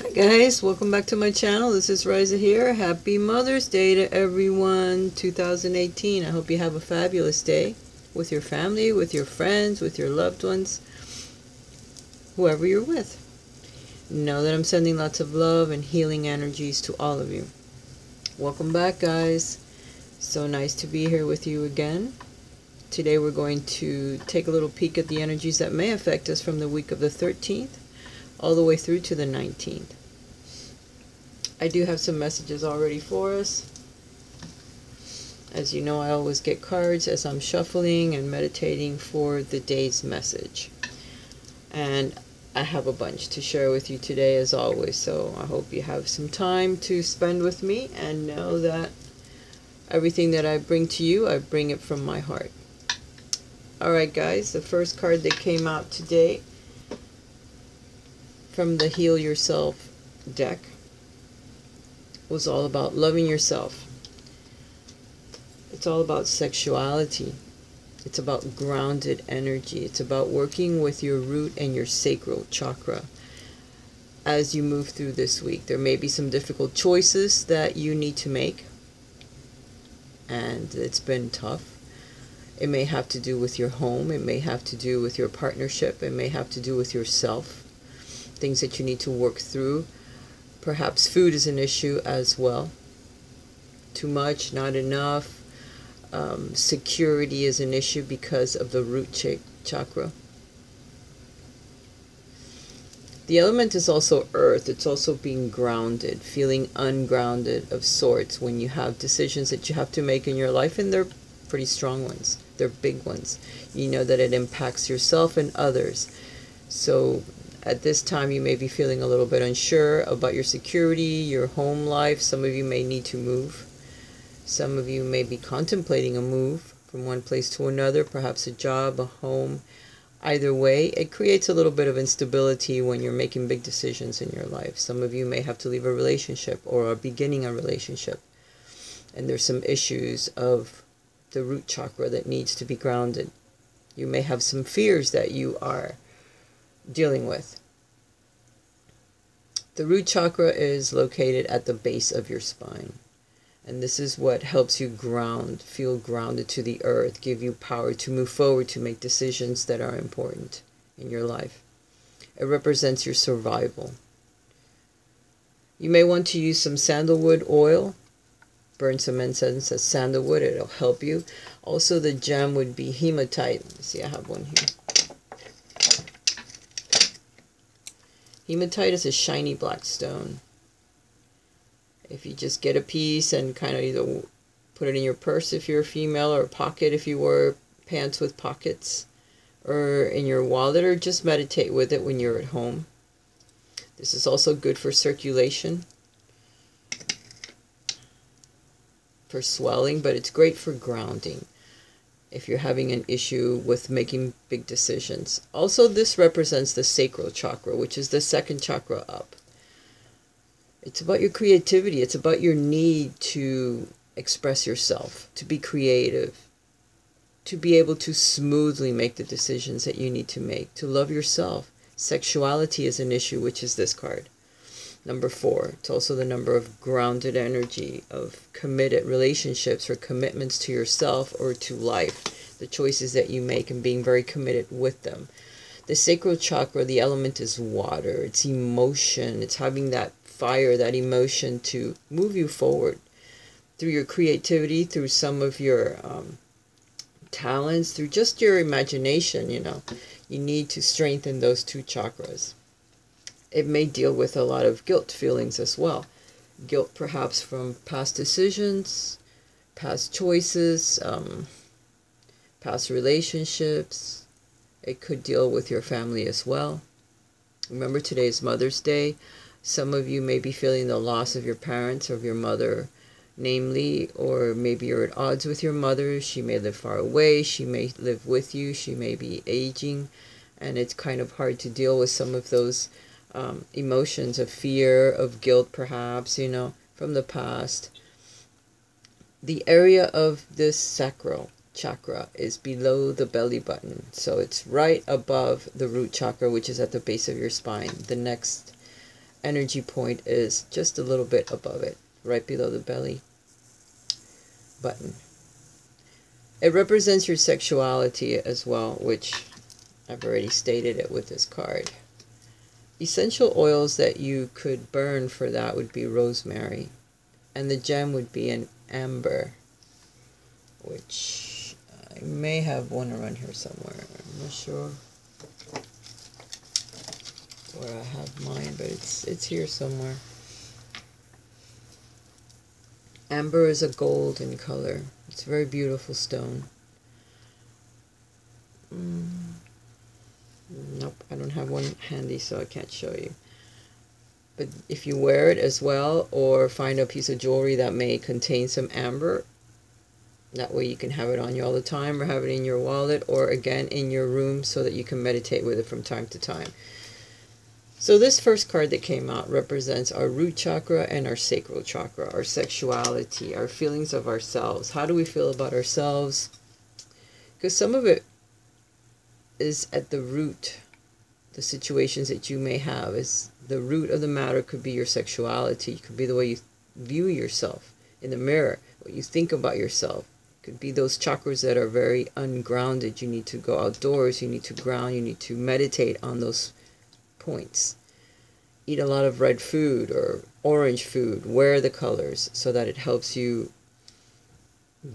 Hi guys, welcome back to my channel. This is Riza here. Happy Mother's Day to everyone, 2018. I hope you have a fabulous day with your family, with your friends, with your loved ones, whoever you're with. Know that I'm sending lots of love and healing energies to all of you. Welcome back guys. So nice to be here with you again. Today we're going to take a little peek at the energies that may affect us from the week of the 13th all the way through to the 19th. I do have some messages already for us. As you know, I always get cards as I'm shuffling and meditating for the day's message. And I have a bunch to share with you today as always, so I hope you have some time to spend with me and know that everything that I bring to you, I bring it from my heart. Alright guys, the first card that came out today from the Heal Yourself deck was all about loving yourself. It's all about sexuality. It's about grounded energy. It's about working with your root and your sacral chakra as you move through this week. There may be some difficult choices that you need to make, and it's been tough. It may have to do with your home. It may have to do with your partnership. It may have to do with yourself. Things that you need to work through. Perhaps food is an issue as well. Too much, not enough. Security is an issue because of the root chakra. The element is also earth. It's also being grounded, feeling ungrounded of sorts when you have decisions that you have to make in your life, and they're pretty strong ones. They're big ones. You know that it impacts yourself and others. So at this time, you may be feeling a little bit unsure about your security, your home life. Some of you may need to move. Some of you may be contemplating a move from one place to another, perhaps a job, a home. Either way, it creates a little bit of instability when you're making big decisions in your life. Some of you may have to leave a relationship or are beginning a relationship. And there's some issues of the root chakra that needs to be grounded. You may have some fears that you are dealing with. The root chakra is located at the base of your spine, and this is what helps you ground, feel grounded to the earth, give you power to move forward, to make decisions that are important in your life. It represents your survival. You may want to use some sandalwood oil, burn some incense as sandalwood, it'll help you. Also the gem would be hematite. Let me see, I have one here. Hematite is a shiny black stone. If you just get a piece and kind of either put it in your purse if you're a female, or a pocket if you wear pants with pockets, or in your wallet, or just meditate with it when you're at home. This is also good for circulation, for swelling, but it's great for grounding if you're having an issue with making big decisions. Also, this represents the sacral chakra, which is the second chakra up. It's about your creativity. It's about your need to express yourself, to be creative, to be able to smoothly make the decisions that you need to make, to love yourself. Sexuality is an issue, which is this card. Number 4. It's also the number of grounded energy, of committed relationships or commitments to yourself or to life. The choices that you make and being very committed with them. The sacral chakra, the element is water. It's emotion. It's having that fire, that emotion to move you forward through your creativity, through some of your talents, through just your imagination. You know, you need to strengthen those two chakras. It may deal with a lot of guilt feelings as well. Guilt perhaps from past decisions, past choices, past relationships. It could deal with your family as well. Remember, today is Mother's Day. Some of you may be feeling the loss of your parents or of your mother, namely, or maybe you're at odds with your mother. She may live far away. She may live with you. She may be aging, and it's kind of hard to deal with some of those emotions of fear, of guilt perhaps, you know, from the past. The area of this sacral chakra is below the belly button, so it's right above the root chakra, which is at the base of your spine. The next energy point is just a little bit above it, right below the belly button. It represents your sexuality as well, which I've already stated it with this card. Essential oils that you could burn for that would be rosemary. And the gem would be an amber, which I may have one around here somewhere. I'm not sure where I have mine, but it's here somewhere. Amber is a golden color. It's a very beautiful stone. Nope, I don't have one handy, so I can't show you. But if you wear it as well, or find a piece of jewelry that may contain some amber, that way you can have it on you all the time, or have it in your wallet, or again in your room, so that you can meditate with it from time to time. So this first card that came out represents our root chakra and our sacral chakra, our sexuality, our feelings of ourselves. How do we feel about ourselves? Because some of it is at the root. The situations that you may have is the root of the matter. Could be your sexuality. It could be the way you view yourself in the mirror, what you think about yourself. It could be those chakras that are very ungrounded. You need to go outdoors. You need to ground. You need to meditate on those points. Eat a lot of red food or orange food. Wear the colors so that it helps you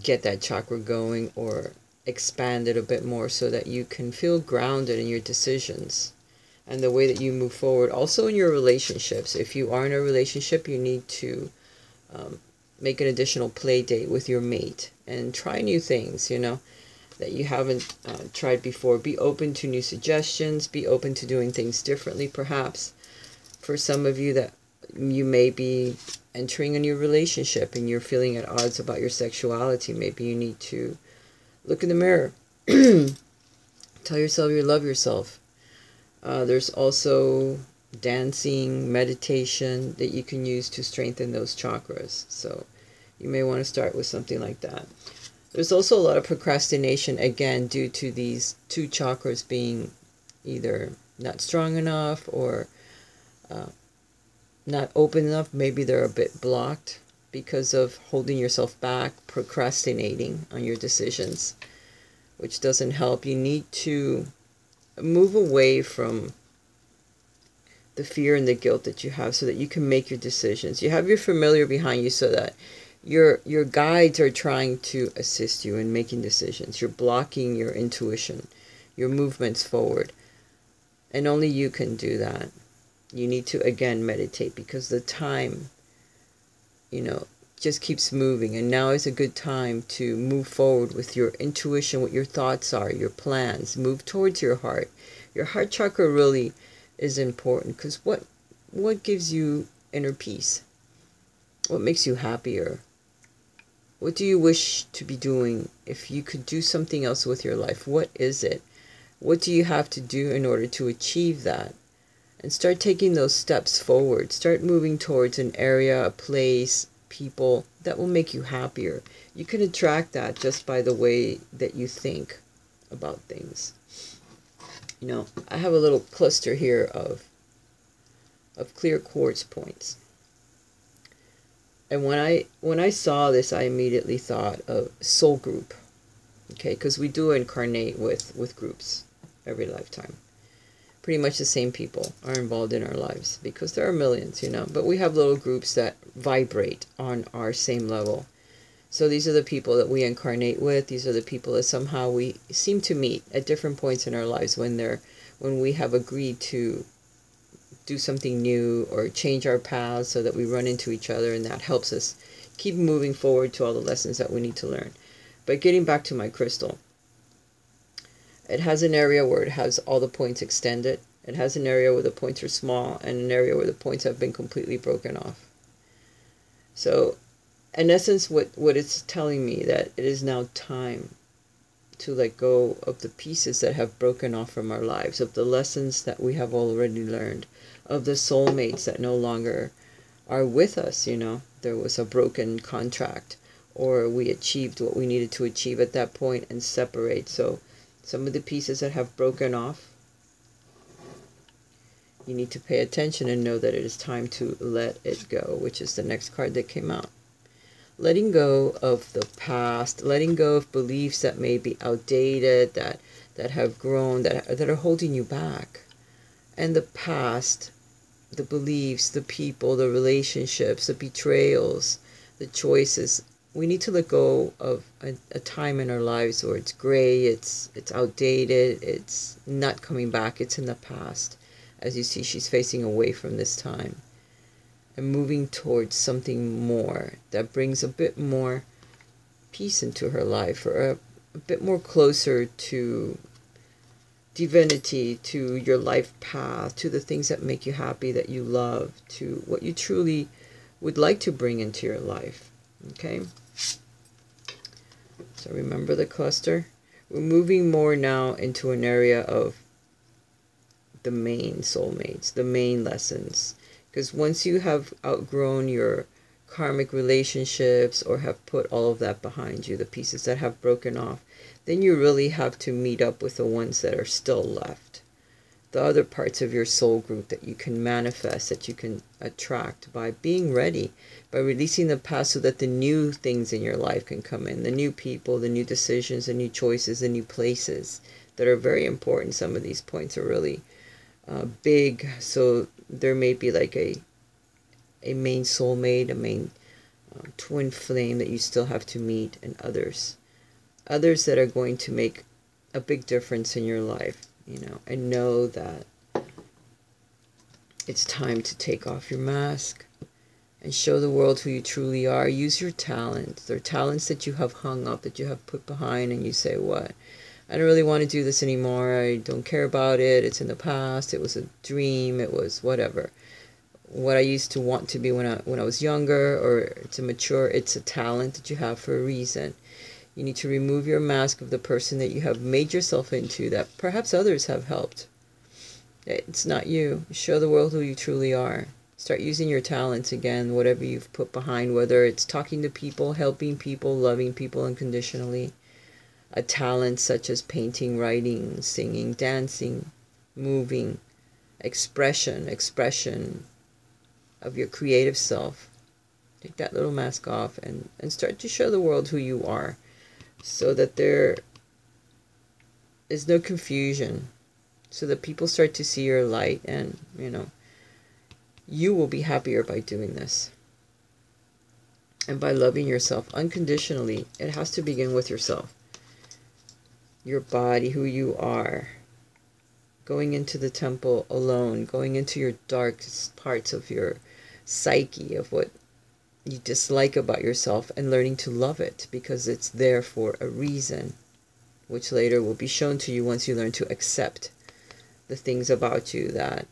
get that chakra going, or expand it a bit more, so that you can feel grounded in your decisions and the way that you move forward. Also in your relationships. If you are in a relationship, you need to make an additional play date with your mate and try new things, you know, that you haven't tried before. Be open to new suggestions. Be open to doing things differently, perhaps. For some of you that you may be entering a new relationship and you're feeling at odds about your sexuality, maybe you need to look in the mirror. Tell yourself you love yourself. There's also dancing, meditation that you can use to strengthen those chakras. So you may want to start with something like that. There's also a lot of procrastination, again, due to these two chakras being either not strong enough or not open enough. Maybe they're a bit blocked because of holding yourself back, procrastinating on your decisions, which doesn't help. You need to move away from the fear and the guilt that you have so that you can make your decisions. You have your familiar behind you so that your guides are trying to assist you in making decisions. You're blocking your intuition, your movements forward. And only you can do that. You need to, again, meditate, because the time, you know, just keeps moving. And now is a good time to move forward with your intuition, what your thoughts are, your plans. Move towards your heart. Your heart chakra really is important, because what gives you inner peace? What makes you happier? What do you wish to be doing if you could do something else with your life? What is it? What do you have to do in order to achieve that? And start taking those steps forward. Start moving towards an area, a place, people that will make you happier. You can attract that just by the way that you think about things. You know, I have a little cluster here of clear quartz points. And when I saw this, I immediately thought of soul group. Okay, because we do incarnate with groups every lifetime. Pretty much the same people are involved in our lives, because there are millions, you know, but we have little groups that vibrate on our same level. So these are the people that we incarnate with. These are the people that somehow we seem to meet at different points in our lives when we have agreed to do something new or change our paths, so that we run into each other, and that helps us keep moving forward to all the lessons that we need to learn. But getting back to my crystal, it has an area where it has all the points extended. It has an area where the points are small, and an area where the points have been completely broken off. So, in essence, what it's telling me, that it is now time to let go of the pieces that have broken off from our lives, of the lessons that we have already learned, of the soulmates that no longer are with us, you know. There was a broken contract, or we achieved what we needed to achieve at that point and separate. So some of the pieces that have broken off, You need to pay attention and know that it is time to let it go, which is the next card that came out. Letting go of the past, letting go of beliefs that may be outdated, that have grown, that are holding you back. And the past, the beliefs, the people, the relationships, the betrayals, the choices. We need to let go of a time in our lives where it's gray, it's outdated, it's not coming back, it's in the past. As you see, she's facing away from this time and moving towards something more that brings a bit more peace into her life, or a bit more closer to divinity, to your life path, to the things that make you happy, that you love, to what you truly would like to bring into your life. Okay? So remember the cluster. We're moving more now into an area of the main soulmates, the main lessons. Because once you have outgrown your karmic relationships, or have put all of that behind you, the pieces that have broken off, then you really have to meet up with the ones that are still left. The other parts of your soul group that you can manifest, that you can attract by being ready, by releasing the past so that the new things in your life can come in. The new people, the new decisions, the new choices, the new places that are very important. Some of these points are really big. So there may be like a main soulmate, a main twin flame that you still have to meet, and others that are going to make a big difference in your life, and know that it's time to take off your mask and show the world who you truly are. Use your talents. There are talents that you have hung up, that you have put behind, and you say, what? I don't really want to do this anymore. I don't care about it. It's in the past. It was a dream. It was whatever. What I used to want to be when I was younger, or to mature. It's a talent that you have for a reason. You need to remove your mask of the person that you have made yourself into, that perhaps others have helped. It's not you. Show the world who you truly are. Start using your talents again, whatever you've put behind, whether it's talking to people, helping people, loving people unconditionally. A talent such as painting, writing, singing, dancing, moving, expression of your creative self. Take that little mask off and start to show the world who you are, so that there is no confusion, so that people start to see your light, and you will be happier by doing this. And by loving yourself unconditionally. It has to begin with yourself. Your body, who you are. Going into the temple alone, going into your darkest parts of your psyche, of what you dislike about yourself, and learning to love it, because it's there for a reason, which later will be shown to you once you learn to accept the things about you that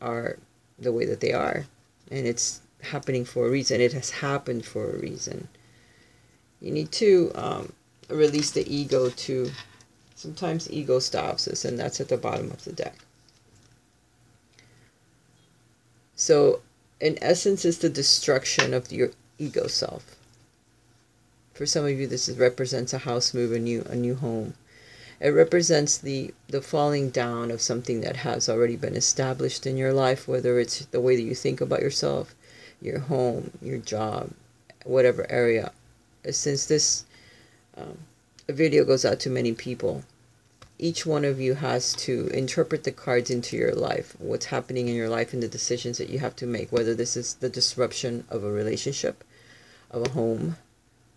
are the way that they are. And it's happening for a reason. It has happened for a reason. You need to release the ego too. Sometimes ego stops us, and that's at the bottom of the deck. So in essence, it's the destruction of your ego self. For some of you, this represents a house move, a new home. It represents the falling down of something that has already been established in your life, whether it's the way that you think about yourself, your home, your job, whatever area. Since this video goes out to many people, each one of you has to interpret the cards into your life, what's happening in your life, and the decisions that you have to make, whether this is the disruption of a relationship, of a home,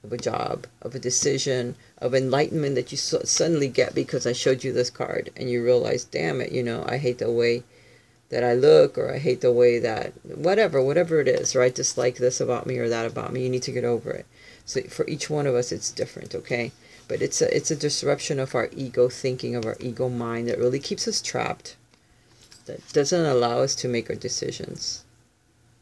of a job, of a decision, of enlightenment that you suddenly get because I showed you this card, and you realize, damn it, I hate the way that I look, or I hate the way that, whatever it is, right? Dislike this about me or that about me. You need to get over it. So for each one of us, it's different, okay? But it's a disruption of our ego thinking, of our ego mind, that really keeps us trapped, that doesn't allow us to make our decisions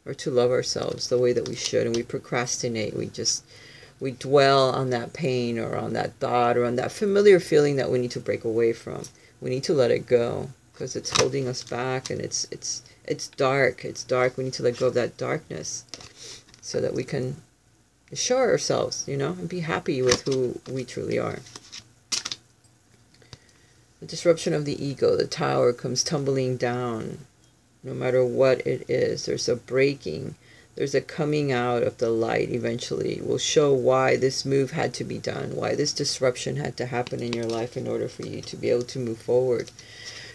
or to love ourselves the way that we should. And we procrastinate. We dwell on that pain, or on that thought, or on that familiar feeling that we need to break away from. We need to let it go, because it's holding us back, and it's dark. It's dark. We need to let go of that darkness so that we can show ourselves, and be happy with who we truly are. The disruption of the ego, the tower comes tumbling down. No matter what it is, there's a breaking. There's a coming out of the light eventually. It will show why this move had to be done, why this disruption had to happen in your life in order for you to be able to move forward.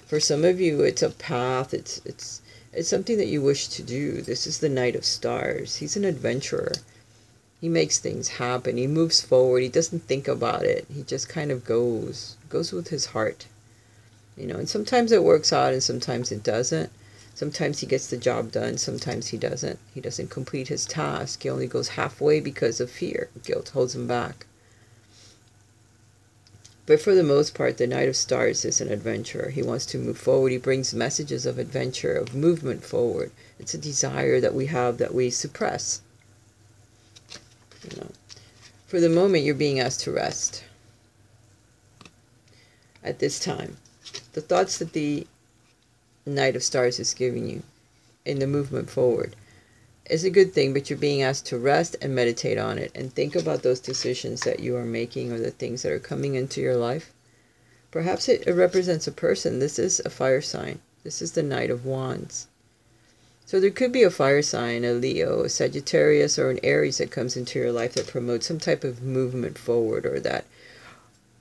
For some of you, it's a path. It's something that you wish to do. This is the Knight of Stars. He's an adventurer. He makes things happen. He moves forward. He doesn't think about it. He just kind of goes with his heart. You know, and sometimes it works out and sometimes it doesn't. Sometimes he gets the job done. Sometimes he doesn't. He doesn't complete his task. He only goes halfway because of fear. Guilt holds him back. But for the most part, the Knight of Stars is an adventurer. He wants to move forward. He brings messages of adventure, of movement forward. It's a desire that we have that we suppress. You know, for the moment, you're being asked to rest. At this time, the thoughts that the Knight of Stars is giving you in the movement forward is a good thing, but you're being asked to rest and meditate on it and think about those decisions that you are making or the things that are coming into your life. Perhaps it represents a person. This is a fire sign. This is the Knight of Wands. So there could be a fire sign, a Leo, a Sagittarius, or an Aries that comes into your life that promotes some type of movement forward, or that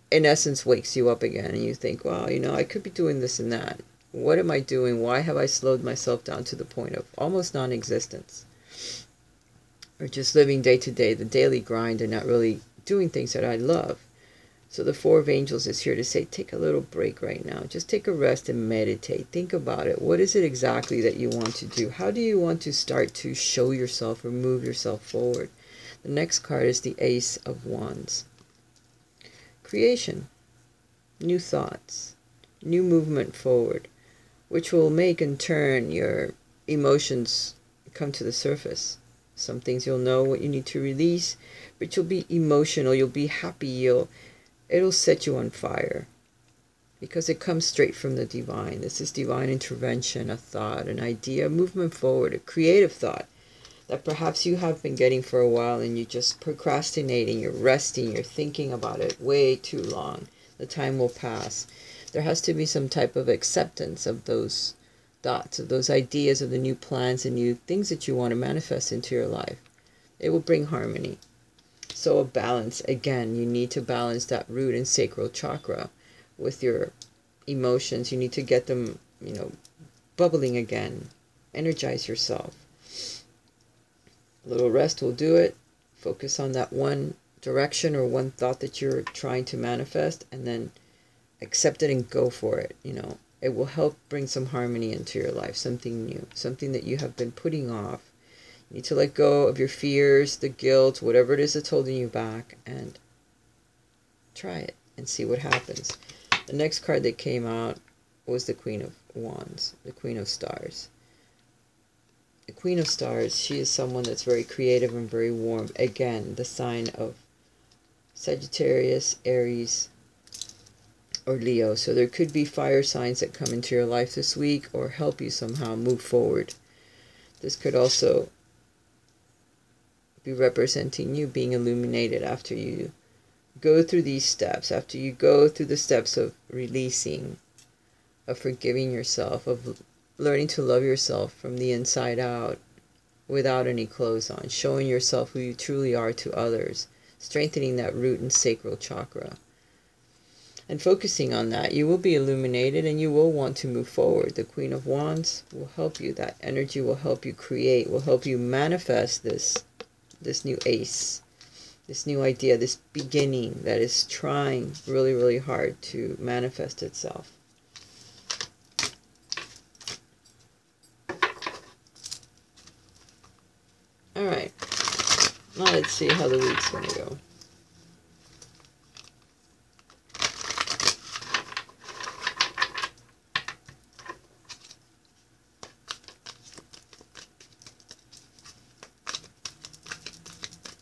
in essence wakes you up again and you think, wow, you know, I could be doing this and that. What am I doing? Why have I slowed myself down to the point of almost non-existence? Or just living day to day, the daily grind, and not really doing things that I love. So the Four of Angels is here to say, take a little break right now. Just take a rest and meditate. Think about it. What is it exactly that you want to do? How do you want to start to show yourself or move yourself forward? The next card is the Ace of Wands. Creation, new thoughts, new movement forward, which will make in turn your emotions come to the surface. Some things you'll know what you need to release, but you'll be emotional, you'll be happy, it'll set you on fire because it comes straight from the divine. This is divine intervention, a thought, an idea, movement forward, a creative thought that perhaps you have been getting for a while and you're just procrastinating, you're resting, you're thinking about it way too long. The time will pass. There has to be some type of acceptance of those thoughts, of those ideas, of the new plans and new things that you want to manifest into your life. It will bring harmony. So a balance, again, you need to balance that root and sacral chakra with your emotions. You need to get them, you know, bubbling again. Energize yourself. A little rest will do it. Focus on that one direction or one thought that you're trying to manifest, and then accept it and go for it. You know, it will help bring some harmony into your life, something new, something that you have been putting off. You need to let go of your fears, the guilt, whatever it is that's holding you back, and try it and see what happens. The next card that came out was the Queen of Wands, the Queen of Stars. The Queen of Stars, she is someone that's very creative and very warm. Again, the sign of Sagittarius, Aries, or Leo. So there could be fire signs that come into your life this week or help you somehow move forward. This could also be representing you being illuminated after you go through these steps, after you go through the steps of releasing, of forgiving yourself, of learning to love yourself from the inside out without any clothes on, showing yourself who you truly are to others, strengthening that root and sacral chakra. And focusing on that, you will be illuminated and you will want to move forward. The Queen of Wands will help you. That energy will help you create, will help you manifest this new ace, this new idea, this beginning that is trying really, really hard to manifest itself. All right, now let's see how the week's going to go.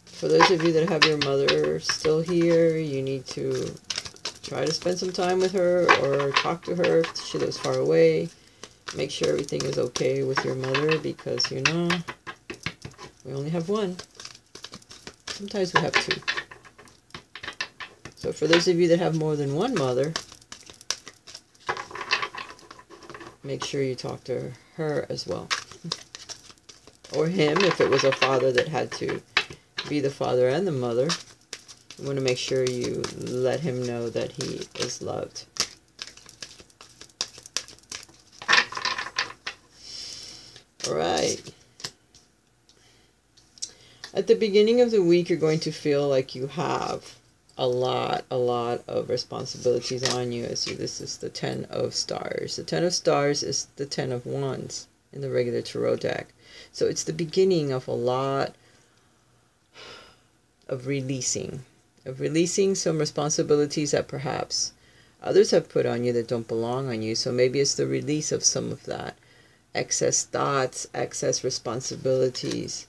For those of you that have your mother still here, you need to try to spend some time with her or talk to her if she lives far away. Make sure everything is okay with your mother because, you know, we only have one. Sometimes we have two. So for those of you that have more than one mother, make sure you talk to her as well. Or him, if it was a father that had to be the father and the mother. You want to make sure you let him know that he is loved. All right. At the beginning of the week, you're going to feel like you have a lot of responsibilities on you. As this is the 10 of stars. The 10 of stars is the 10 of wands in the regular tarot deck. So it's the beginning of a lot of releasing some responsibilities that perhaps others have put on you that don't belong on you. So maybe it's the release of some of that excess thoughts, excess responsibilities,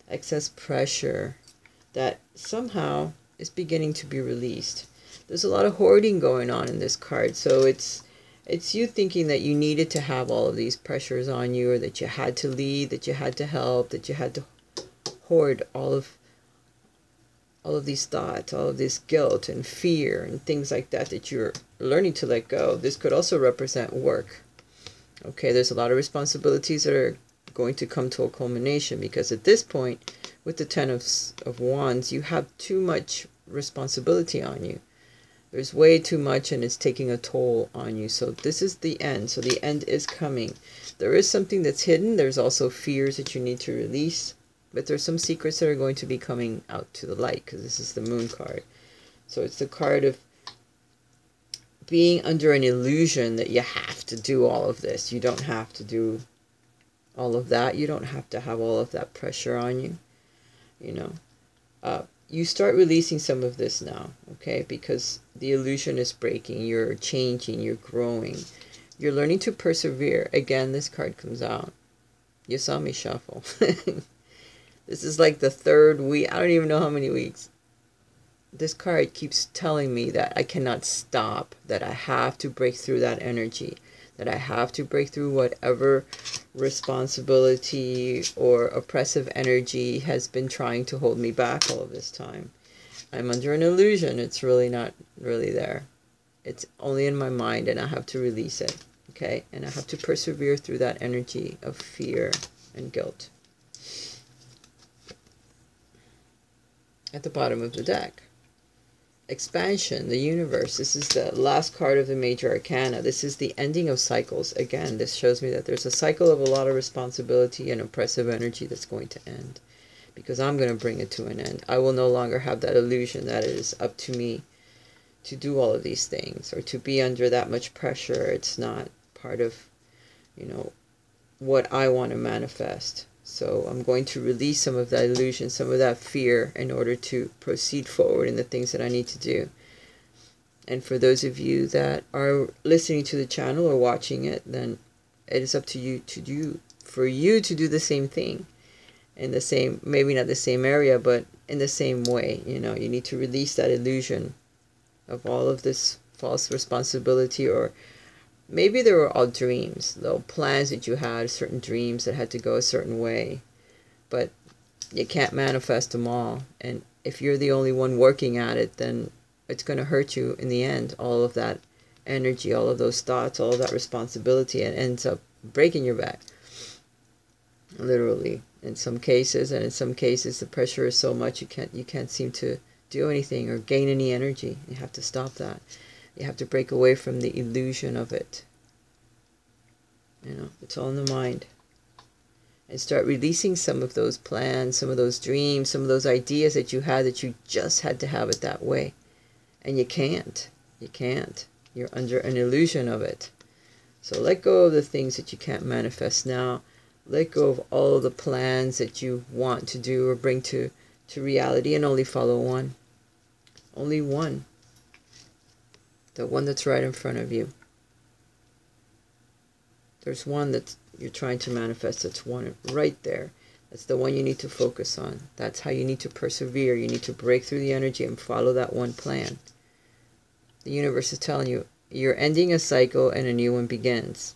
excess pressure that somehow is beginning to be released. There's a lot of hoarding going on in this card. So it's you thinking that you needed to have all of these pressures on you, or that you had to lead, that you had to help, that you had to hoard all of these thoughts, all of this guilt and fear and things like that that you're learning to let go. This could also represent work. Okay, there's a lot of responsibilities that are going to come to a culmination, because at this point, with the 10 of wands, you have too much responsibility on you. There's way too much, and it's taking a toll on you. So this is the end. So the end is coming. There is something that's hidden. There's also fears that you need to release. But there's some secrets that are going to be coming out to the light, because this is the moon card. So it's the card of being under an illusion that you have to do all of this. You don't have to do all of that. You don't have to have all of that pressure on you. You know, you start releasing some of this now, okay? Because the illusion is breaking. You're changing. You're growing. You're learning to persevere. Again, this card comes out. You saw me shuffle. This is like the third week. I don't even know how many weeks. This card keeps telling me that I cannot stop, that I have to break through that energy, that I have to break through whatever responsibility or oppressive energy has been trying to hold me back all of this time. I'm under an illusion. It's really not really there. It's only in my mind, and I have to release it, okay? And I have to persevere through that energy of fear and guilt. At the bottom of the deck, expansion, the universe. This is the last card of the major arcana. This is the ending of cycles. Again, this shows me that there's a cycle of a lot of responsibility and oppressive energy that's going to end, because I'm going to bring it to an end. I will no longer have that illusion that it is up to me to do all of these things, or to be under that much pressure. It's not part of, you know, what I want to manifest. So I'm going to release some of that illusion, some of that fear, in order to proceed forward in the things that I need to do. And for those of you that are listening to the channel or watching it, then it is up to you to do, for you to do the same thing, in the same, maybe not the same area, but in the same way. You know, you need to release that illusion of all of this false responsibility, or maybe they were all dreams, though, plans that you had, certain dreams that had to go a certain way, but you can't manifest them all. And if you're the only one working at it, then it's going to hurt you in the end. All of that energy, all of those thoughts, all of that responsibility, and ends up breaking your back, literally, in some cases. And in some cases, the pressure is so much you can't seem to do anything or gain any energy. You have to stop that. You have to break away from the illusion of it. You know, it's all in the mind. And start releasing some of those plans, some of those dreams, some of those ideas that you had, that you just had to have it that way. And you can't. You can't. You're under an illusion of it. So let go of the things that you can't manifest now. Let go of all of the plans that you want to do or bring to reality, and only follow one. Only one. The one that's right in front of you. There's one that you're trying to manifest. That's one right there. That's the one you need to focus on. That's how you need to persevere. You need to break through the energy and follow that one plan. The universe is telling you, you're ending a cycle and a new one begins.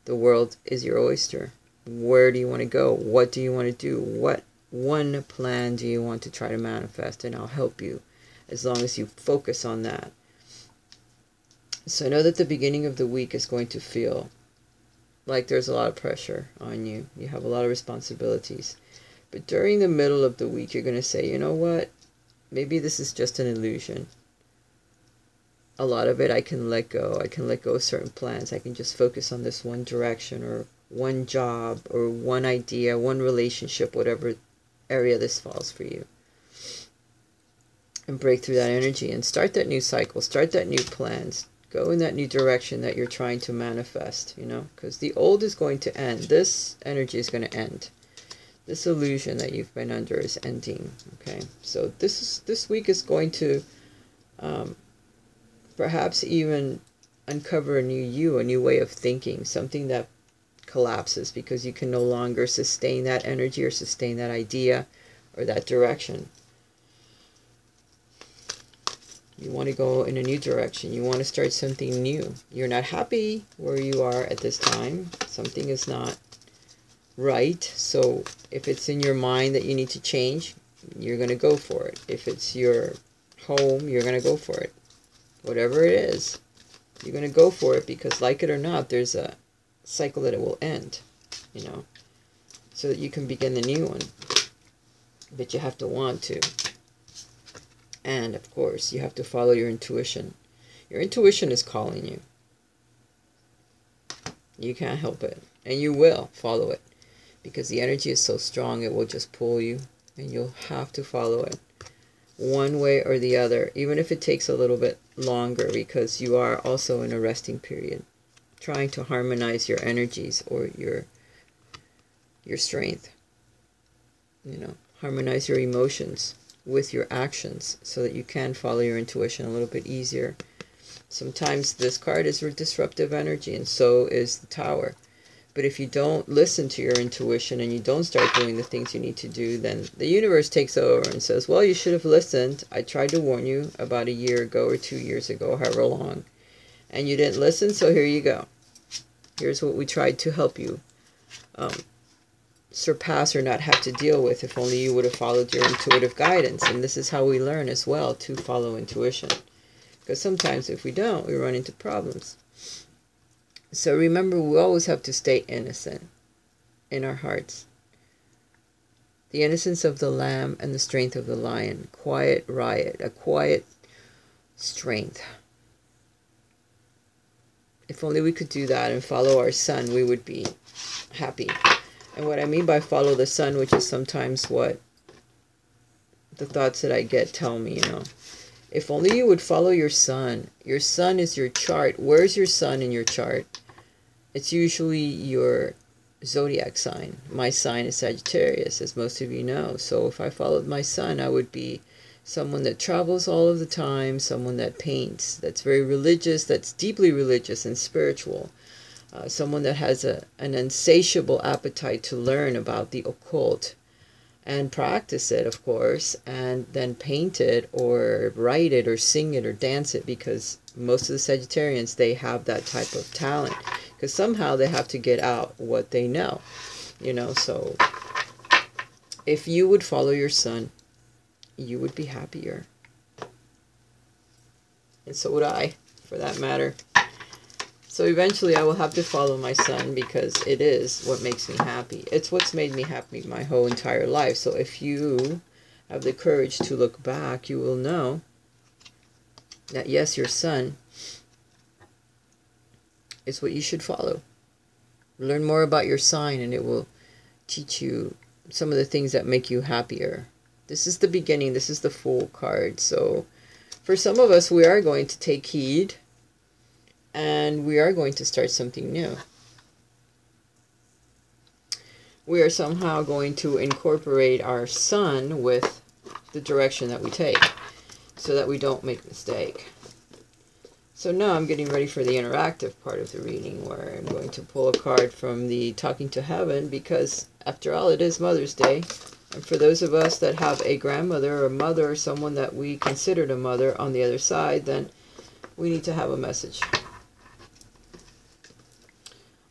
The world is your oyster. Where do you want to go? What do you want to do? What one plan do you want to try to manifest? And I'll help you, as long as you focus on that. So I know that the beginning of the week is going to feel like there's a lot of pressure on you. You have a lot of responsibilities. But during the middle of the week, you're going to say, you know what? Maybe this is just an illusion. A lot of it I can let go. I can let go of certain plans. I can just focus on this one direction or one job or one idea, one relationship, whatever area this falls for you. And break through that energy and start that new cycle. Start that new plans. Go in that new direction that you're trying to manifest, you know, because the old is going to end. This energy is going to end. This illusion that you've been under is ending, okay? So this week is going to perhaps even uncover a new you, a new way of thinking, something that collapses because you can no longer sustain that energy or sustain that idea or that direction. You want to go in a new direction. You want to start something new. You're not happy where you are at this time. Something is not right. So if it's in your mind that you need to change, you're going to go for it. If it's your home, you're going to go for it. Whatever it is, you're going to go for it because, like it or not, there's a cycle that it will end, you know, so that you can begin the new one. But you have to want to. And, of course, you have to follow your intuition. Your intuition is calling you. You can't help it. And you will follow it. Because the energy is so strong, it will just pull you. And you'll have to follow it. One way or the other. Even if it takes a little bit longer. Because you are also in a resting period. Trying to harmonize your energies or your strength. You know, harmonize your emotions with your actions so that you can follow your intuition a little bit easier. Sometimes this card is disruptive energy, and so is the Tower. But if you don't listen to your intuition and you don't start doing the things you need to do, then the universe takes over and says, well, you should have listened. I tried to warn you about a year ago or 2 years ago, however long, and you didn't listen, so here you go. Here's what we tried to help you surpass or not have to deal with if only you would have followed your intuitive guidance. And this is how we learn as well, to follow intuition. Because sometimes if we don't, we run into problems. So remember, we always have to stay innocent in our hearts. The innocence of the lamb and the strength of the lion. Quiet riot, a quiet strength. If only we could do that and follow our sun, we would be happy. And what I mean by follow the sun, which is sometimes what the thoughts that I get tell me, you know. If only you would follow your sun. Your sun is your chart. Where's your sun in your chart? It's usually your zodiac sign. My sign is Sagittarius, as most of you know. So if I followed my sun, I would be someone that travels all of the time, someone that paints, that's very religious, that's deeply religious and spiritual. Someone that has an insatiable appetite to learn about the occult and practice it, of course, and then paint it or write it or sing it or dance it, because most of the Sagittarians, they have that type of talent, because somehow they have to get out what they know, you know. So if you would follow your sun, you would be happier. And so would I, for that matter. So eventually I will have to follow my sun, because it is what makes me happy. It's what's made me happy my whole entire life. So if you have the courage to look back, you will know that yes, your sun is what you should follow. Learn more about your sign and it will teach you some of the things that make you happier. This is the beginning. This is the Fool card. So for some of us, we are going to take heed. And we are going to start something new. We are somehow going to incorporate our sun with the direction that we take, so that we don't make a mistake. So now I'm getting ready for the interactive part of the reading, where I'm going to pull a card from the Talking to Heaven, because after all, it is Mother's Day. And for those of us that have a grandmother or a mother or someone that we considered a mother on the other side, then we need to have a message.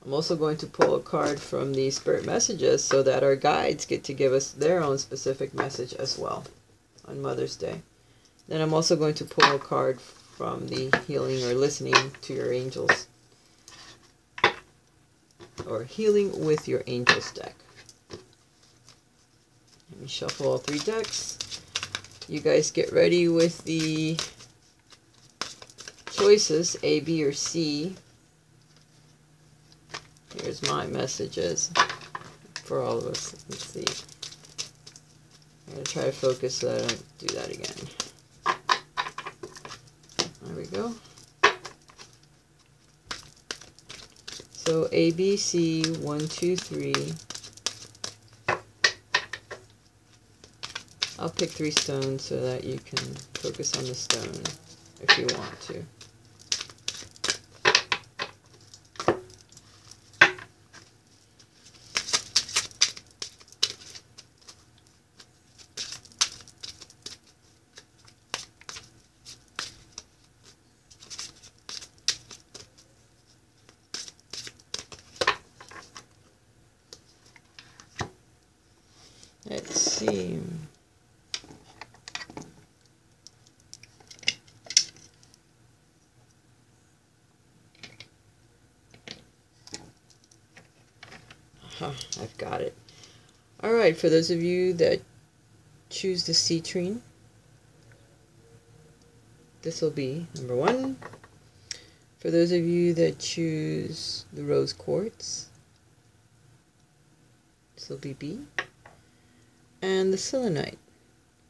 I'm also going to pull a card from the Spirit Messages so that our guides get to give us their own specific message as well on Mother's Day. Then I'm also going to pull a card from the Healing or Listening to Your Angels. or Healing with Your Angels deck. Let me shuffle all 3 decks. You guys get ready with the choices, A, B, or C. Here's my messages for all of us. Let's see. I'm going to try to focus so that I don't do that again. There we go. So A, B, C, 1, 2, 3. I'll pick 3 stones so that you can focus on the stone if you want to. Let's see. I've got it. All right, for those of you that choose the citrine, this will be number 1. For those of you that choose the rose quartz, this will be B. And the selenite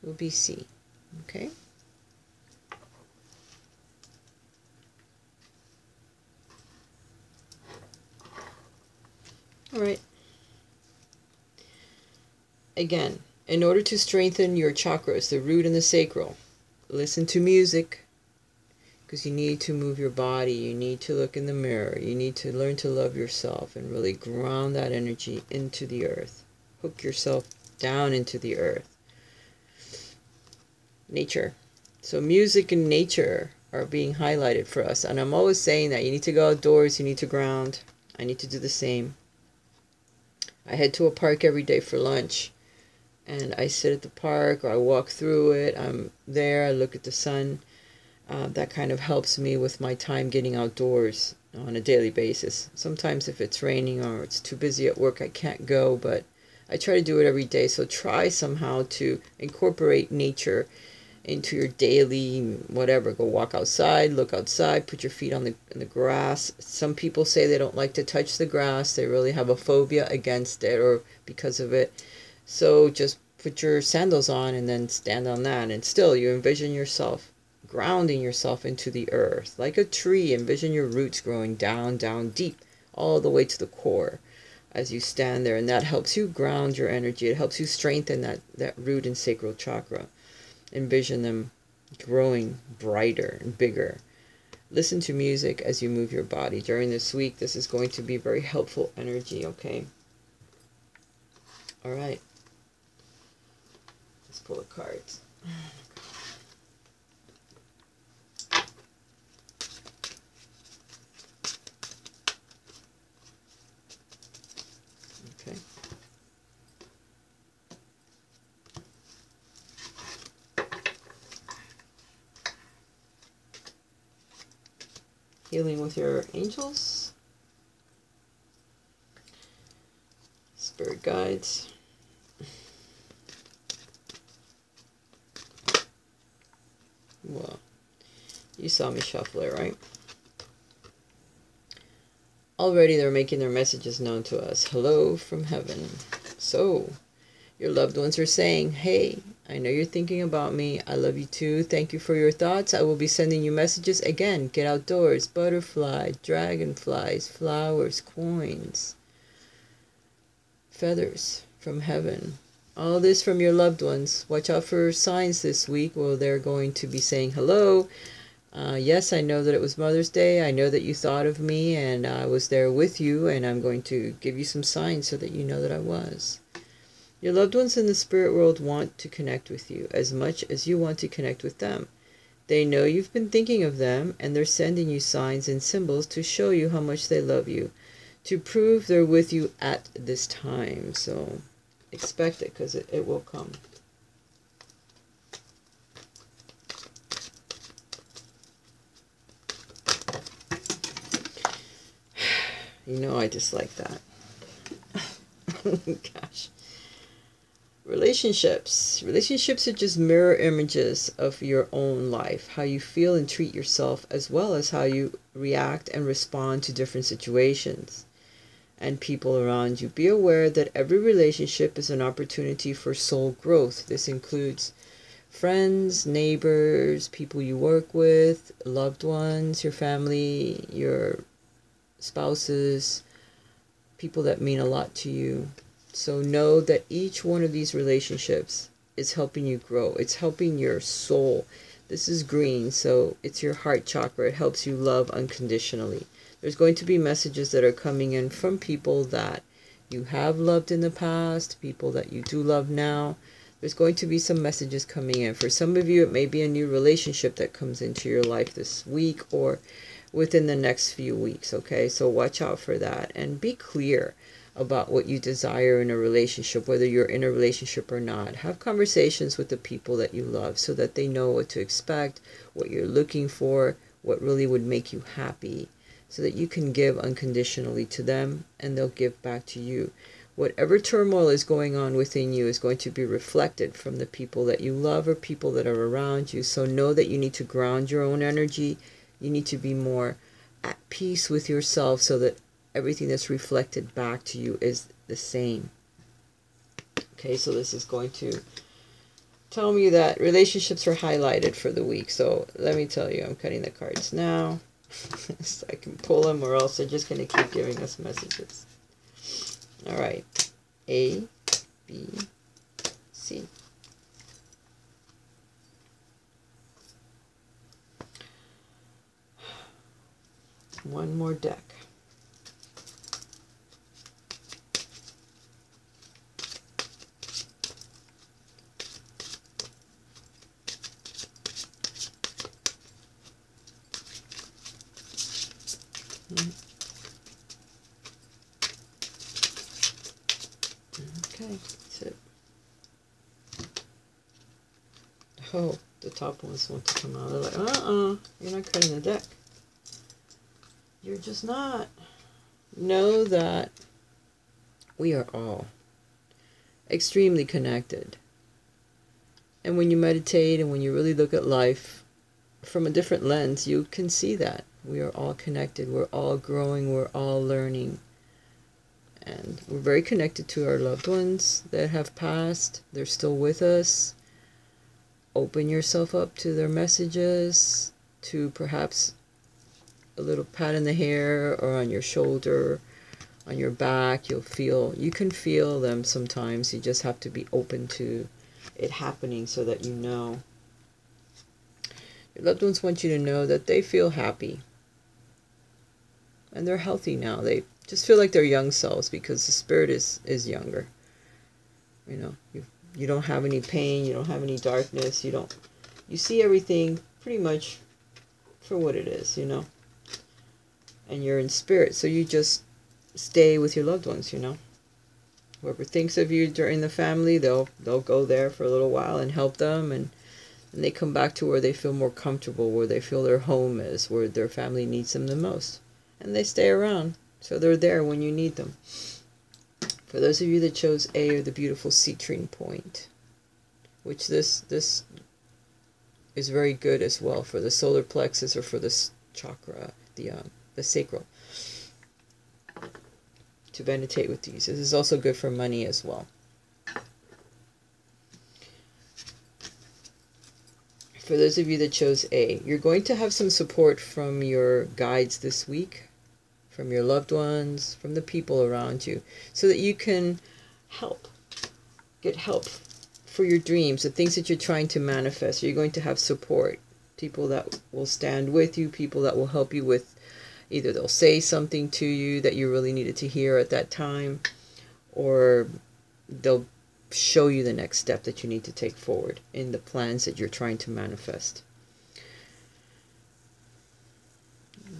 will be C. Okay? All right. Again, in order to strengthen your chakras, the root and the sacral, listen to music, because you need to move your body. You need to look in the mirror. You need to learn to love yourself and really ground that energy into the earth. Hook yourself down into the earth. Nature. So music and nature are being highlighted for us. And I'm always saying that you need to go outdoors. You need to ground. I need to do the same. I head to a park every day for lunch. And I sit at the park, or I walk through it. I'm there, I look at the sun. That kind of helps me with my time getting outdoors on a daily basis. Sometimes if it's raining or it's too busy at work, I can't go, but I try to do it every day. So try somehow to incorporate nature into your daily whatever. Go walk outside, look outside, put your feet on the grass. Some people say they don't like to touch the grass. They really have a phobia against it or because of it. So just put your sandals on and then stand on that. And still, you envision yourself grounding yourself into the earth. Like a tree, envision your roots growing down, down deep, all the way to the core as you stand there. And that helps you ground your energy. It helps you strengthen that root and sacral chakra. Envision them growing brighter and bigger. Listen to music as you move your body. During this week, this is going to be very helpful energy, okay? All right. Let's pull the cards. Okay. Healing with your angels. Spirit guides. Well, you saw me shuffle it, right? Already they're making their messages known to us. Hello from heaven. So, your loved ones are saying, hey, I know you're thinking about me. I love you too. Thank you for your thoughts. I will be sending you messages. Again, get outdoors. Butterfly, dragonflies, flowers, coins, feathers from heaven. All this from your loved ones. Watch out for signs this week. Well, they're going to be saying hello. Yes, I know that it was Mother's Day. I know that you thought of me and I was there with you, and I'm going to give you some signs so that you know that I was. Your loved ones in the spirit world want to connect with you as much as you want to connect with them. They know you've been thinking of them, and they're sending you signs and symbols to show you how much they love you, to prove they're with you at this time. So expect it, because it will come. You know I dislike that. Gosh. Relationships. Relationships are just mirror images of your own life, how you feel and treat yourself, as well as how you react and respond to different situations and people around you. Be aware that every relationship is an opportunity for soul growth. This includes friends, neighbors, people you work with, loved ones, your family, your spouses, people that mean a lot to you. So know that each one of these relationships is helping you grow. It's helping your soul. This is green, so it's your heart chakra. It helps you love unconditionally. There's going to be messages that are coming in from people that you have loved in the past, people that you do love now. There's going to be some messages coming in. For some of you, it may be a new relationship that comes into your life this week or within the next few weeks, okay? So watch out for that and be clear about what you desire in a relationship, whether you're in a relationship or not. Have conversations with the people that you love so that they know what to expect, what you're looking for, what really would make you happy, so that you can give unconditionally to them and they'll give back to you. Whatever turmoil is going on within you is going to be reflected from the people that you love or people that are around you. So know that you need to ground your own energy. You need to be more at peace with yourself so that everything that's reflected back to you is the same. Okay, so this is going to tell me that relationships are highlighted for the week. So let me tell you, I'm cutting the cards now so I can pull them, or else they're just going to keep giving us messages. All right, A, B, C. One more deck. Okay, that's it. Oh, the top ones want to come out. They're like, you're not cutting the deck. You're just not. Know that we are all extremely connected. And when you meditate and when you really look at life from a different lens, you can see that. We are all connected. We're all growing. We're all learning. And we're very connected to our loved ones that have passed. They're still with us. Open yourself up to their messages, to perhaps a little pat in the hair or on your shoulder, on your back. You can feel them sometimes. You just have to be open to it happening so that you know. Your loved ones want you to know that they feel happy. And they're healthy now. They just feel like they're young selves because the spirit is younger. You know, you don't have any pain, you don't have any darkness, you see everything pretty much for what it is, you know. And you're in spirit, so you just stay with your loved ones, you know. Whoever thinks of you during the family, they'll go there for a little while and help them, and they come back to where they feel more comfortable, where they feel their home is, where their family needs them the most. And they stay around, so they're there when you need them. For those of you that chose A, or the beautiful citrine point, which this is very good as well for the solar plexus or for the chakra, the sacral, to meditate with these. This is also good for money as well. For those of you that chose A, you're going to have some support from your guides this week, from your loved ones, from the people around you, so that you can get help for your dreams, the things that you're trying to manifest. You're going to have support, people that will stand with you, people that will help you with, either they'll say something to you that you really needed to hear at that time, or they'll show you the next step that you need to take forward in the plans that you're trying to manifest.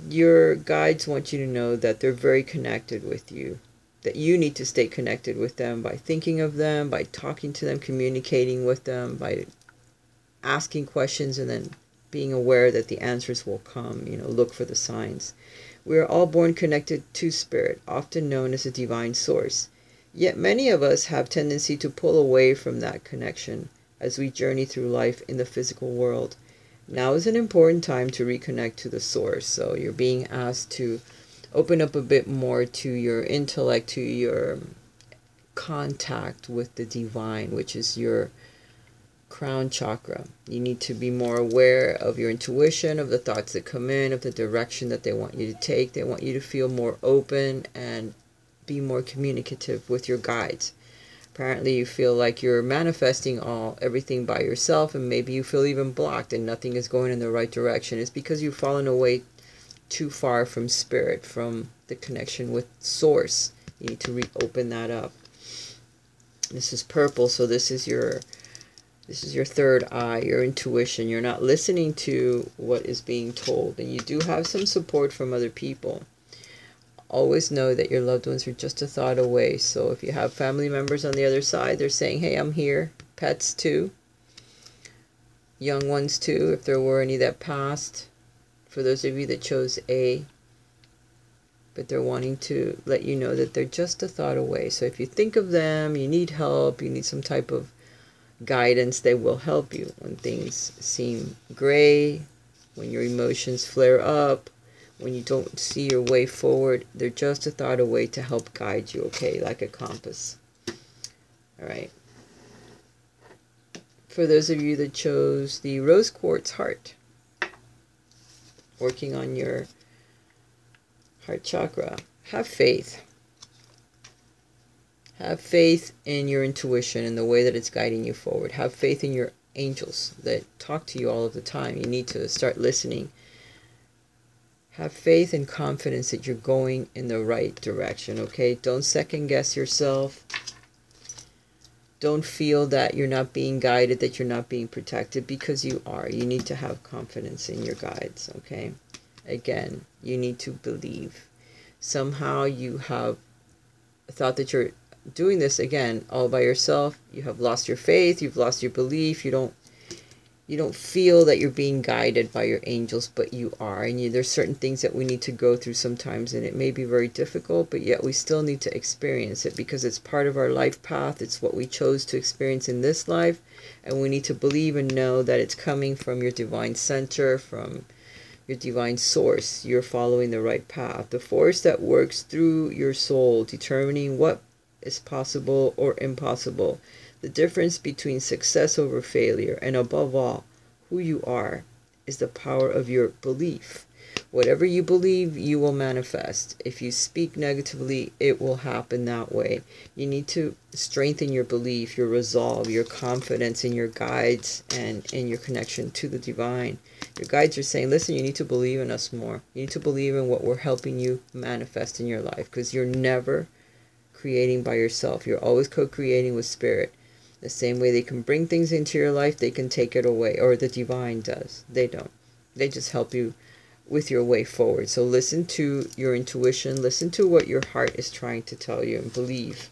Your guides want you to know that they're very connected with you, that you need to stay connected with them by thinking of them, by talking to them, communicating with them, by asking questions, and then being aware that the answers will come. You know, look for the signs. We are all born connected to spirit, often known as a divine source. Yet many of us have tendency to pull away from that connection as we journey through life in the physical world. Now is an important time to reconnect to the source. So you're being asked to open up a bit more to your intellect, to your contact with the divine, which is your crown chakra. You need to be more aware of your intuition, of the thoughts that come in, of the direction that they want you to take. They want you to feel more open and be more communicative with your guides. Apparently you feel like you're manifesting everything by yourself, and maybe you feel even blocked and nothing is going in the right direction. It's because you've fallen away too far from spirit, from the connection with source. You need to reopen that up. This is purple, so this is your third eye, your intuition. You're not listening to what is being told, and you do have some support from other people. Always know that your loved ones are just a thought away. So if you have family members on the other side, they're saying, hey, I'm here. Pets too. Young ones too, if there were any that passed. For those of you that chose A. But they're wanting to let you know that they're just a thought away. So if you think of them, you need help, you need some type of guidance, they will help you. When things seem gray, when your emotions flare up, when you don't see your way forward, they're just a thought away to help guide you, okay? Like a compass. All right. For those of you that chose the rose quartz heart, working on your heart chakra, have faith. Have faith in your intuition and the way that it's guiding you forward. Have faith in your angels that talk to you all of the time. You need to start listening. Have faith and confidence that you're going in the right direction, okay? Don't second guess yourself. Don't feel that you're not being guided, that you're not being protected, because you are. You need to have confidence in your guides, okay? Again, you need to believe. Somehow you have thought that you're doing this, again, all by yourself. You have lost your faith. You've lost your belief. You don't feel that you're being guided by your angels, but you are. And there's certain things that we need to go through sometimes, and it may be very difficult, but yet we still need to experience it because it's part of our life path. It's what we chose to experience in this life, and we need to believe and know that it's coming from your divine center, from your divine source. You're following the right path. The force that works through your soul, determining what is possible or impossible. The difference between success over failure, and above all, who you are, is the power of your belief. Whatever you believe, you will manifest. If you speak negatively, it will happen that way. You need to strengthen your belief, your resolve, your confidence in your guides, and in your connection to the divine. Your guides are saying, listen, you need to believe in us more. You need to believe in what we're helping you manifest in your life, because you're never creating by yourself. You're always co-creating with spirit. The same way they can bring things into your life, they can take it away, or the divine does. They don't. They just help you with your way forward. So listen to your intuition, listen to what your heart is trying to tell you, and believe.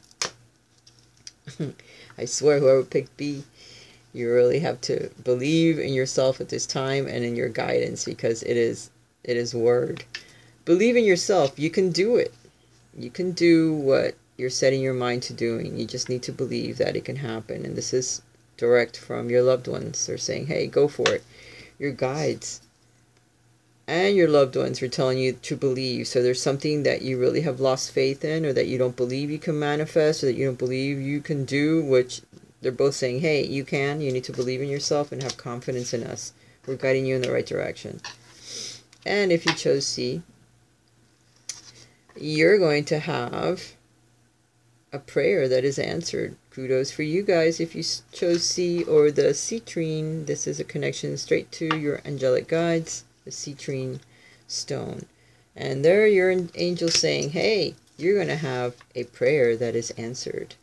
I swear, whoever picked B, you really have to believe in yourself at this time and in your guidance, because it is word. Believe in yourself. You can do it. You can do what you're setting your mind to doing. You just need to believe that it can happen. And this is direct from your loved ones. They're saying, hey, go for it. Your guides and your loved ones are telling you to believe. So there's something that you really have lost faith in, or that you don't believe you can manifest, or that you don't believe you can do, which they're both saying, hey, you can. You need to believe in yourself and have confidence in us. We're guiding you in the right direction. And if you chose C, you're going to have a prayer that is answered. Kudos for you guys if you chose C or the citrine. This is a connection straight to your angelic guides, the citrine stone. And there your angel saying, hey, you're going to have a prayer that is answered.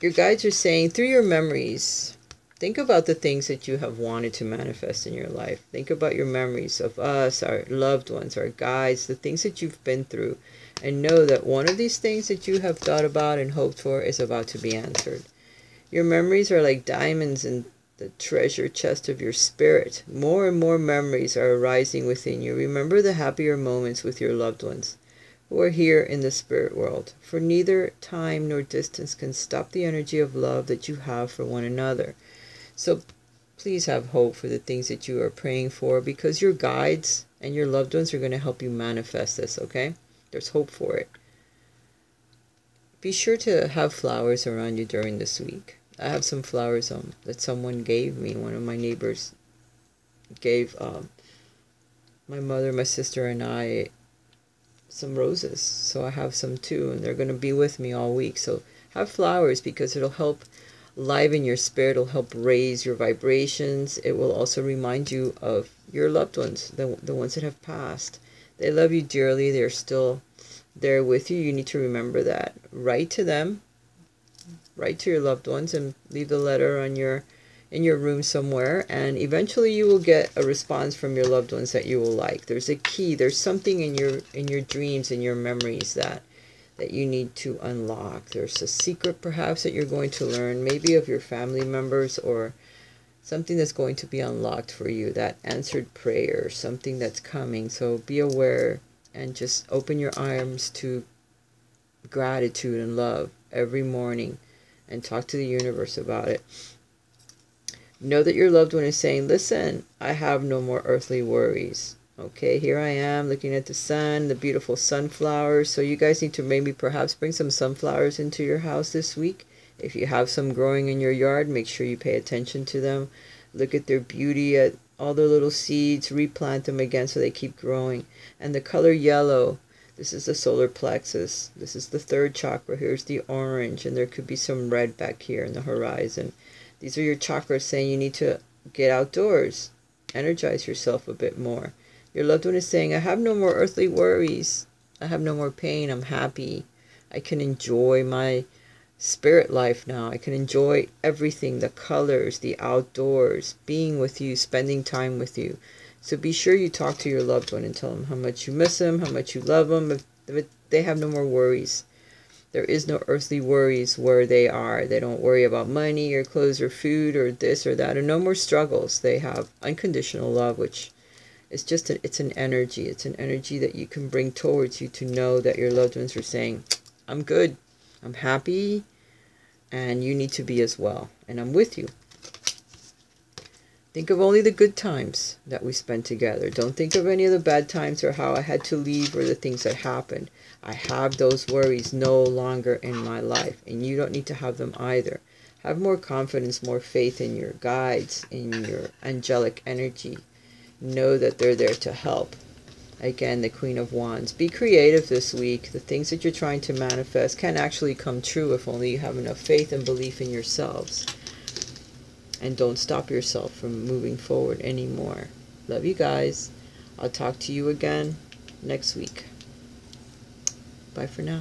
Your guides are saying, through your memories, think about the things that you have wanted to manifest in your life. Think about your memories of us, our loved ones, our guides, the things that you've been through. And know that one of these things that you have thought about and hoped for is about to be answered. Your memories are like diamonds and the treasure chest of your spirit. More and more memories are arising within you. Remember the happier moments with your loved ones who are here in the spirit world, for neither time nor distance can stop the energy of love that you have for one another. So please have hope for the things that you are praying for, because your guides and your loved ones are going to help you manifest this, okay? There's hope for it. Be sure to have flowers around you during this week. I have some flowers that someone gave me. One of my neighbors gave my mother, my sister, and I some roses. So I have some too, and they're going to be with me all week. So have flowers, because it'll help liven your spirit. It'll help raise your vibrations. It will also remind you of your loved ones, the ones that have passed. They love you dearly. They're still there with you. You need to remember that. Write to them. Write to your loved ones and leave the letter on in your room somewhere, and eventually you will get a response from your loved ones that you will like. There's a key. There's something in your dreams, in your memories that you need to unlock. There's a secret perhaps that you're going to learn, maybe of your family members, or something that's going to be unlocked for you, that answered prayer, something that's coming. So be aware and just open your arms to gratitude and love every morning and talk to the universe about it. Know that your loved one is saying, listen, I have no more earthly worries. Okay, here I am looking at the sun, the beautiful sunflowers. So you guys need to maybe perhaps bring some sunflowers into your house this week. If you have some growing in your yard, make sure you pay attention to them. Look at their beauty, at all their little seeds, replant them again so they keep growing. And the color yellow, this is the solar plexus. This is the third chakra. Here's the orange, and there could be some red back here in the horizon. These are your chakras saying you need to get outdoors, energize yourself a bit more. Your loved one is saying, I have no more earthly worries. I have no more pain. I'm happy. I can enjoy my spirit life now. I can enjoy everything, the colors, the outdoors, being with you, spending time with you. So be sure you talk to your loved one and tell them how much you miss them, how much you love them. If they have no more worries. There is no earthly worries where they are. They don't worry about money or clothes or food or this or that, and no more struggles. They have unconditional love, which is just it's an energy. It's an energy that you can bring towards you to know that your loved ones are saying, I'm good, I'm happy, and you need to be as well, and I'm with you. Think of only the good times that we spent together. Don't think of any of the bad times or how I had to leave or the things that happened. I have those worries no longer in my life, and you don't need to have them either. Have more confidence, more faith in your guides, in your angelic energy. Know that they're there to help. Again, the Queen of Wands. Be creative this week. The things that you're trying to manifest can actually come true if only you have enough faith and belief in yourselves. And don't stop yourself from moving forward anymore. Love you guys. I'll talk to you again next week. Bye for now.